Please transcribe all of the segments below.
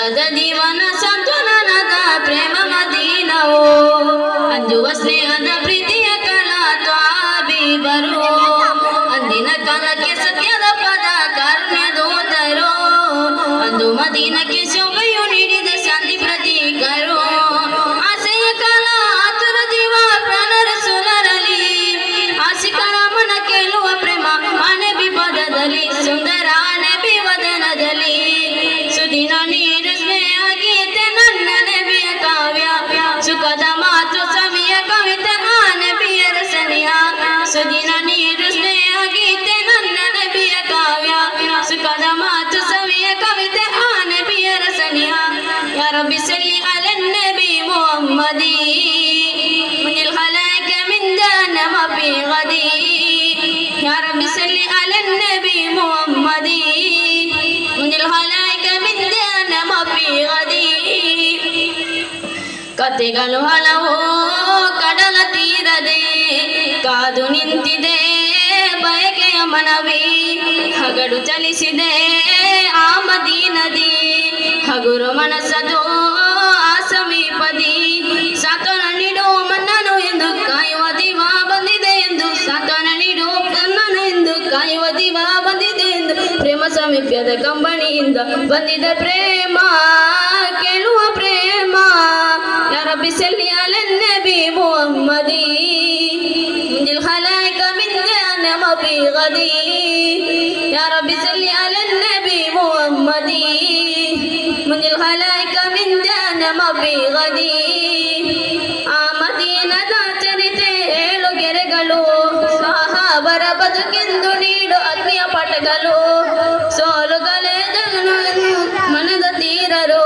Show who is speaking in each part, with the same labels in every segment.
Speaker 1: ಅಂದದ ಜೀವನ ಸಂತುಲನದ ಪ್ರೇಮ ಮದೀನವೋ ಅಂಜುವ ಸ್ನೇಹದ ಪ್ರೀತಿಯ ಕಲ ತ್ವಾಬಿ ಬರೋ ಅಂದಿನ ಕಾಲಕ್ಕೆ ಸತ್ಯದ ಪದ ಕಾರುಣ್ಯ ದೂತರೋ ಅಂದು ಮದೀನಕ್ಕೆ ಶೋಭೆಯು ನೀಡಿದ ಶಾಂತಿ ಪ್ರತೀಕರೋ ಆಸೆಯ ಕಾಲ ಆತುರ ಜೀವ ಪ್ರಾಣರ ಸುಲರಲಿ ಆಶಿಕರ ಮನ ಕೇಳುವ ಪ್ರೇಮ ನಬಿ ಪದದಲ್ಲಿ ಸುಂದರ ನಬಿ ವದನದಲ್ಲಿ ಸುದಿನ ನೀರು ಸ್ನೇಹ ಗೀತೆ ನನ್ನ ನಬಿಯ ಕಾವ್ಯ ಸುಖದ ಮಾತು ಸವಿಯ ಕವಿತೆ ಆ ನಬಿಯ ರಸನೆಯ ಸುದಿನ ನೀರು ಸ್ನೇಹ ಗೀತೆ ನನ್ನ ನಬಿಯ ಕಾವ್ಯ ಸುಖದ ಮಾತು ಸವಿಯ ಕವಿತೆ ಆ ನಬಿಯ ರಸನೆಯ ಯಾ ರಬ್ಬಿ ಸಲ್ಲಿ ಅಲಾ ನಬಿ ಮುಹಮ್ಮದಿ ಮುನಿಲ್ ಖಲಾಯಿಕ ಮಿನ್ ಜಹನ್ನಮ ಫಿ ಗದಿ ಯಾ ರಬ್ಬಿ ಸಲ್ಲಿ ಅಲಾ ನಬಿ ಮುಹಮ್ಮದಿ ಮುನಿಲ್ ಖಲಾಯಿಕ ಮಿನ್ ಜಹನ್ನಮ ಫಿ ಗದಿ ಕತೆಗಳು ಹಲವು ಕಡಲ ತೀರದೆ ಕಾದು ನಿಂತಿದೆ ಬಯಕೆಯ ಮನವಿ ಹಗಡು ಚಲಿಸಿದೆ ಆ ಮದೀನದಿ ಹಗುರು ಮನಸ್ಸದು ಆ ಸಮೀಪದಿ ಸಾಂತ್ವನ ನೀಡು ಮನ್ನನು ಎಂದು ಕಾಯುವ ದಿವ ಬಂದಿದೆ ಎಂದು ಸಾಂತ್ವನ ನೀಡು ಮನ್ನನು ಎಂದು ಕಾಯುವ ದಿವ ಬಂದಿದೆ ಎಂದು ಪ್ರೇಮ ಸಮೀಪ್ಯದ ಕಂಬಣಿಯಿಂದ ಬಂದಿದೆ ಪ್ರೇಮ ಕೇಳುವ ಪ್ರೇಮ ಯಾ ರಬ್ಬಿ ಸಲ್ಲಿ ಅಲಾ ನಬಿ ಮುಹಮ್ಮದಿ ಮುನಿಲ್ ಖಲಾಯಿಕ ಮಿನ್ ಜಹನ್ನಮ ಫಿ ಗದಿ ಯಾ ರಬ್ಬಿ ಸಲ್ಲಿ ಅಲಾ ನಬಿ ಮುಹಮ್ಮದಿ ಮುನಿಲ್ ಖಲಾಯಿಕ ಮಿನ್ ಜಹನ್ನಮ ಫಿ ಗದಿ ಆ ಮದೀನದ ಚರಿತೆ ಏಳು ಗೆರೆಗಳು ಸಹಾಬರ ಬದುಕೆಂದು ನೀಡು ಅಗ್ನಿಯ ಪಟಗಳು ಸೋಲುಗಳೇ ಜಗನು ಮನದ ತೀರರು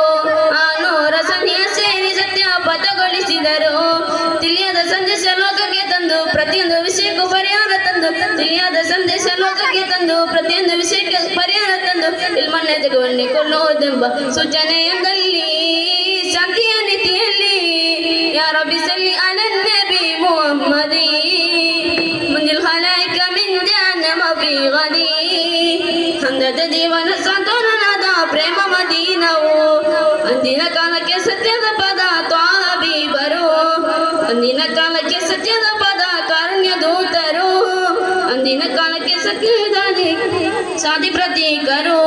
Speaker 1: ಆ ನೂರ ಸನ್ನಿಯ ಸೇರಿ ಸತ್ಯ ಪದಗೊಳಿಸಿದರು ತಿಳಿಯದ ಸಂದೇಶ ಲೋಕಕ್ಕೆ ತಂದು ಪ್ರತಿಯೊಂದು ವಿಷಯಕ್ಕೂ ಪರಿಹಾರ ತಂದು ತಿಳಿಯದ ಸಂದೇಶ ಲೋಕಕ್ಕೆ ತಂದು ಪ್ರತಿಯೊಂದು ವಿಷಯಕ್ಕೆ ಪರಿಹಾರ ತಂದು ಇಲ್ಮನ್ನೇ ಜಗವನ್ನಿಕೊಳ್ಳುವುದೆಂಬ ಸೂಚನೆಯೊಂದಲ್ಲಿ ಶಾಂತಿಯ ನೀತಿಯಲ್ಲಿ ಯಾ ರಬ್ಬಿ ಸಲ್ಲಿ ಅಲಾ ನಬಿ ಮುಹಮ್ಮದಿ ಮುನಿಲ್ ಖಲಾಯಿಕ ಮಿನ್ ಜಹನ್ನಮ ಫಿ ಗದಿ ಅಂದದ ಜೀವನ ಸಂತೋಲನದ ಪ್ರೇಮ ಮದೀನವೋ ಅಂದಿನ ಕಾಲಕ್ಕೆ ಸತ್ಯದ ಪದ ತ್ವಾಬಿ ಬರೋ ಅಂದಿನ ಕಾಲಕ್ಕೆ ಸತ್ಯದ ಪದ ಕಾರುಣ್ಯ ದೂತರು ಅಂದಿನ ಕಾಲಕ್ಕೆ ಸತ್ಯದ ಸಾಧಿ ಪ್ರತೀಕರು.